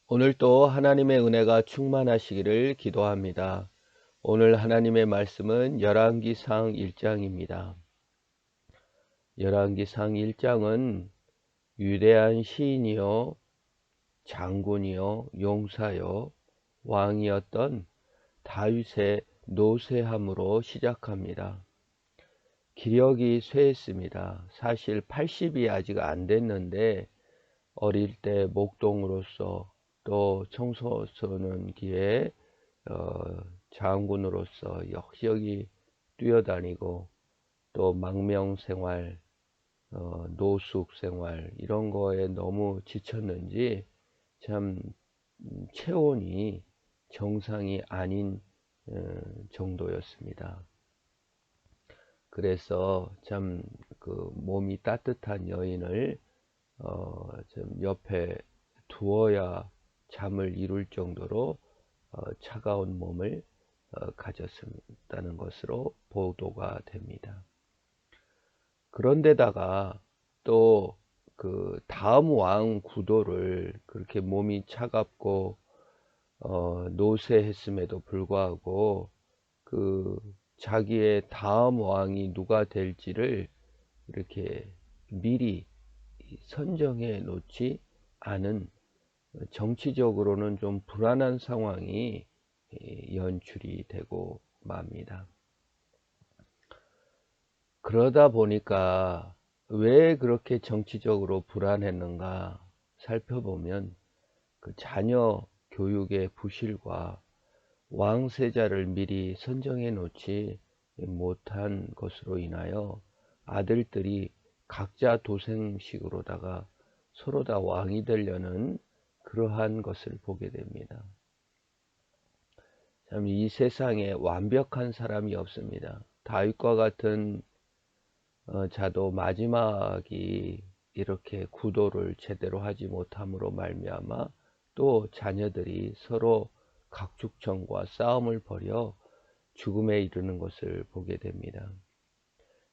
오늘도 하나님의 은혜가 충만하시기를 기도합니다. 오늘 하나님의 말씀은 열왕기상 1장입니다. 열왕기상 1장은 위대한 시인이요, 장군이요, 용사요, 왕이었던 다윗의 노쇠함으로 시작합니다. 기력이 쇠했습니다. 사실 80이 아직 안 됐는데 어릴 때 목동으로서 또 청소년기에 장군으로서 여기저기 뛰어다니고 또 망명생활, 노숙생활 이런 거에 너무 지쳤는지 참 체온이 정상이 아닌 정도였습니다. 그래서 참 그 몸이 따뜻한 여인을 좀 옆에 두어야 잠을 이룰 정도로 차가운 몸을 가졌다는 것으로 보도가 됩니다. 그런데다가 또 그 다음 왕 구도를 그렇게 몸이 차갑고 노쇠했음에도 불구하고 그 자기의 다음 왕이 누가 될지를 이렇게 미리 선정해 놓지 않은 정치적으로는 좀 불안한 상황이 연출이 되고 맙니다. 그러다 보니까 왜 그렇게 정치적으로 불안했는가 살펴보면 그 자녀 교육의 부실과 왕세자를 미리 선정해 놓지 못한 것으로 인하여 아들들이 각자 도생식으로다가 서로 다 왕이 되려는 그러한 것을 보게 됩니다. 참 이 세상에 완벽한 사람이 없습니다. 다윗과 같은 자도 마지막이 이렇게 구도를 제대로 하지 못함으로 말미암아 또 자녀들이 서로 각축청과 싸움을 벌여 죽음에 이르는 것을 보게 됩니다.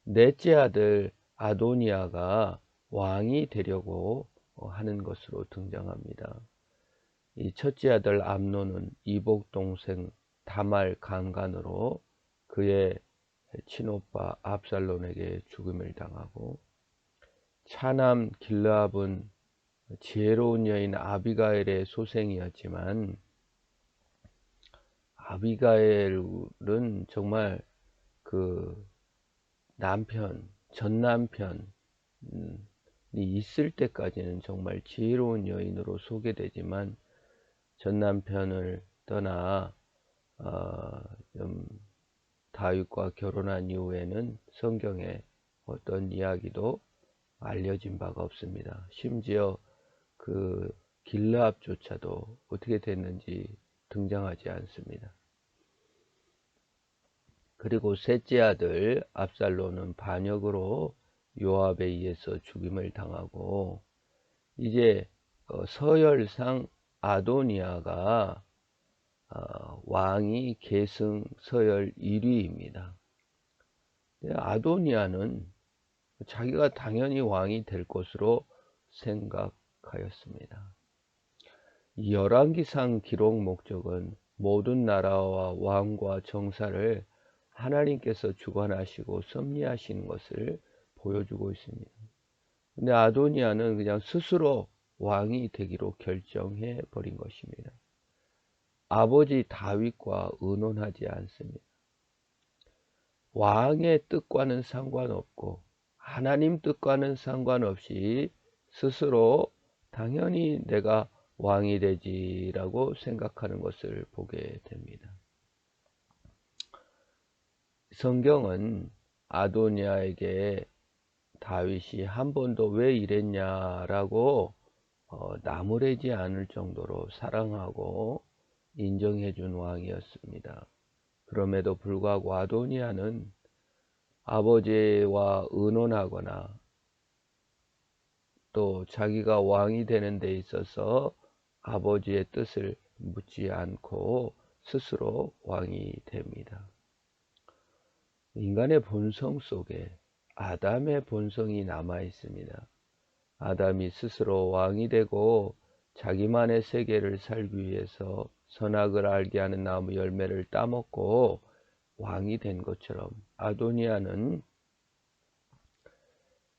넷째 아들 아도니아가 왕이 되려고 하는 것으로 등장합니다. 이 첫째 아들 암논은 이복 동생 다말 강간으로 그의 친오빠 압살롬에게 죽음을 당하고, 차남 길르압은 지혜로운 여인 아비가일의 소생이었지만 아비가일은 정말 그 전 남편이 있을 때까지는 정말 지혜로운 여인으로 소개되지만 전 남편을 떠나 좀 다윗과 결혼한 이후에는 성경에 어떤 이야기도 알려진 바가 없습니다. 심지어 그 길르압조차도 어떻게 됐는지 등장하지 않습니다. 그리고 셋째 아들 압살롬은 반역으로 요압에 의해서 죽임을 당하고, 이제 서열상 아도니아가 왕위 계승 서열 1위입니다. 아도니아는 자기가 당연히 왕이 될 것으로 생각하였습니다. 열왕기상 기록 목적은 모든 나라와 왕과 정사를 하나님께서 주관하시고 섭리하시는 것을 보여주고 있습니다. 근데 아도니아는 그냥 스스로 왕이 되기로 결정해 버린 것입니다. 아버지 다윗과 의논하지 않습니다. 왕의 뜻과는 상관없고 하나님 뜻과는 상관없이 스스로 당연히 내가 왕이 되지라고 생각하는 것을 보게 됩니다. 성경은 아도니아에게 다윗이 한 번도 왜 이랬냐라고 나무래지 않을 정도로 사랑하고 인정해 준 왕이었습니다. 그럼에도 불구하고 아도니아는 아버지와 의논하거나 또 자기가 왕이 되는 데 있어서 아버지의 뜻을 묻지 않고 스스로 왕이 됩니다. 인간의 본성 속에 아담의 본성이 남아 있습니다. 아담이 스스로 왕이 되고 자기만의 세계를 살기 위해서 선악을 알게 하는 나무 열매를 따먹고 왕이 된 것처럼 아도니아는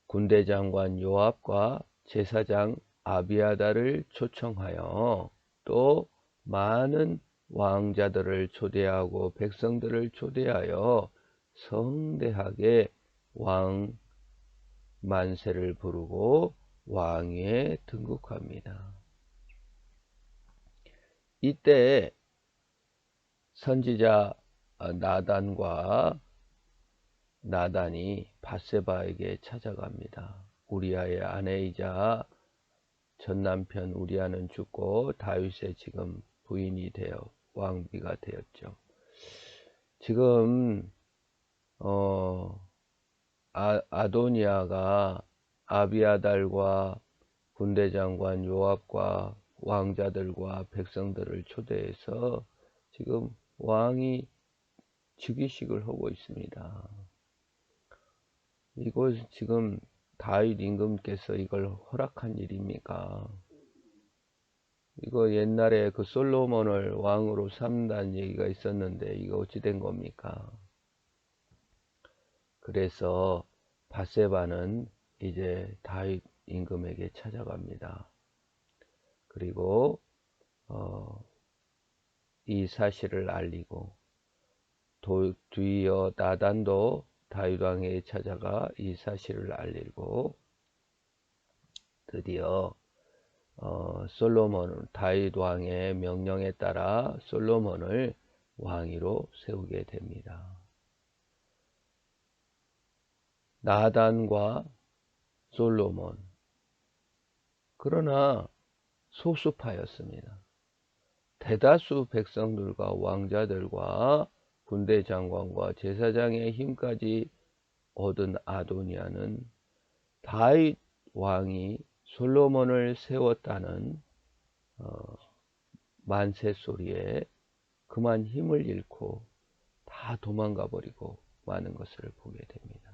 군대 장관 요압과 제사장 아비아다를 초청하여 또 많은 왕자들을 초대하고 백성들을 초대하여 성대하게 왕 만세를 부르고 왕위에 등극합니다. 이때 선지자 나단이 밧세바에게 찾아갑니다. 우리아의 아내이자 전 남편 우리아는 죽고 다윗의 지금 부인이 되어 왕비가 되었죠. 지금 아도니아가 아비아달과 군대 장관 요압과 왕자들과 백성들을 초대해서 지금 왕이 즉위식을 하고 있습니다. 이거 지금 다윗 임금께서 이걸 허락한 일입니까? 이거 옛날에 그 솔로몬을 왕으로 삼는다는 얘기가 있었는데 이거 어찌 된 겁니까? 그래서 밧세바는 이제 다윗 임금에게 찾아갑니다. 그리고 이 사실을 알리고 뒤이어 나단도 다윗 왕에게 찾아가 이 사실을 알리고 드디어 다윗 왕의 명령에 따라 솔로몬을 왕위로 세우게 됩니다. 나단과 솔로몬, 그러나 소수파였습니다. 대다수 백성들과 왕자들과 군대 장관과 제사장의 힘까지 얻은 아도니아는 다윗 왕이 솔로몬을 세웠다는 만세 소리에 그만 힘을 잃고 다 도망가 버리고 마는 것을 보게 됩니다.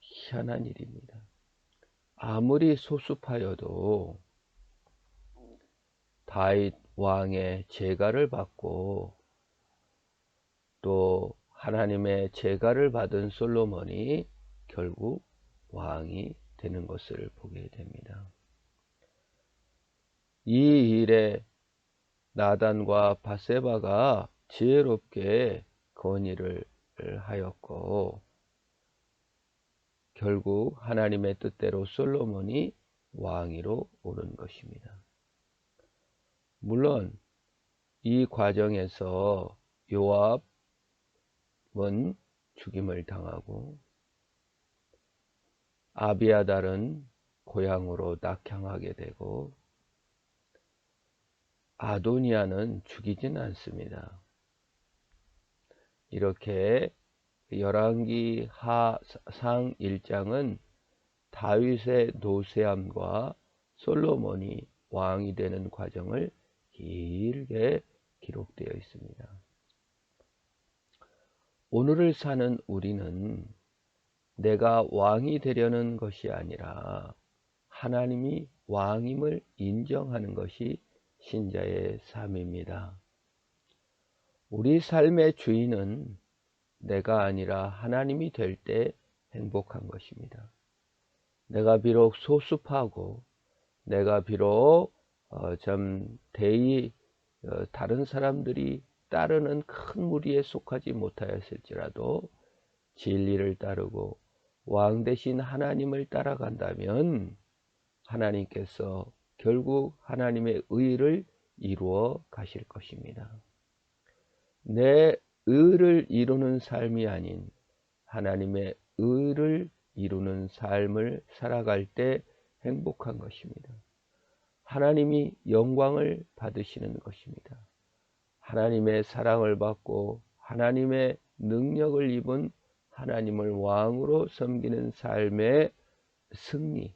희한한 일입니다. 아무리 소수파여도 다윗 왕의 제가를 받고 또 하나님의 제가를 받은 솔로몬이 결국 왕이 되는 것을 보게 됩니다. 이 일에 나단과 밧세바가 지혜롭게 건의를 하였고 결국 하나님의 뜻대로 솔로몬이 왕위로 오른 것입니다. 물론 이 과정에서 요압은 죽임을 당하고 아비아달은 고향으로 낙향하게 되고 아도니아는 죽이진 않습니다. 이렇게 열왕기 상 1장은 다윗의 노쇠함과 솔로몬이 왕이 되는 과정을 길게 기록되어 있습니다. 오늘을 사는 우리는 내가 왕이 되려는 것이 아니라 하나님이 왕임을 인정하는 것이 신자의 삶입니다. 우리 삶의 주인은 내가 아니라 하나님이 될 때 행복한 것입니다. 내가 비록 소수파고 내가 비록 다른 사람들이 따르는 큰 무리에 속하지 못하였을지라도 진리를 따르고 왕 대신 하나님을 따라간다면 하나님께서 결국 하나님의 의를 이루어 가실 것입니다. 내 의를 이루는 삶이 아닌 하나님의 의를 이루는 삶을 살아갈 때 행복한 것입니다. 하나님이 영광을 받으시는 것입니다. 하나님의 사랑을 받고 하나님의 능력을 입은 하나님을 왕으로 섬기는 삶의 승리,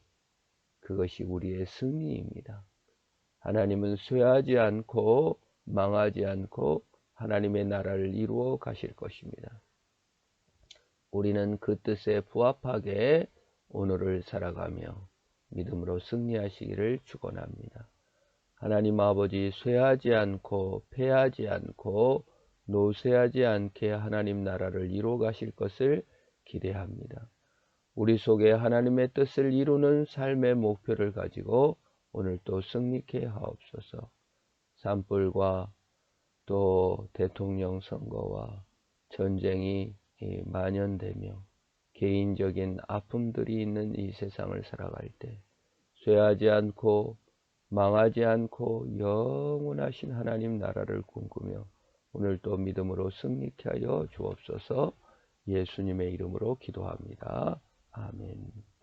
그것이 우리의 승리입니다. 하나님은 쇠하지 않고 망하지 않고 하나님의 나라를 이루어 가실 것입니다. 우리는 그 뜻에 부합하게 오늘을 살아가며 믿음으로 승리하시기를 축원합니다. 하나님 아버지, 쇠하지 않고 패하지 않고 노쇠하지 않게 하나님 나라를 이루어 가실 것을 기대합니다. 우리 속에 하나님의 뜻을 이루는 삶의 목표를 가지고 오늘 또 승리케 하옵소서. 산불과 또 대통령 선거와 전쟁이 만연되며 개인적인 아픔들이 있는 이 세상을 살아갈 때 쇠하지 않고 망하지 않고 영원하신 하나님 나라를 꿈꾸며 오늘도 믿음으로 승리케 하여 주옵소서. 예수님의 이름으로 기도합니다. 아멘.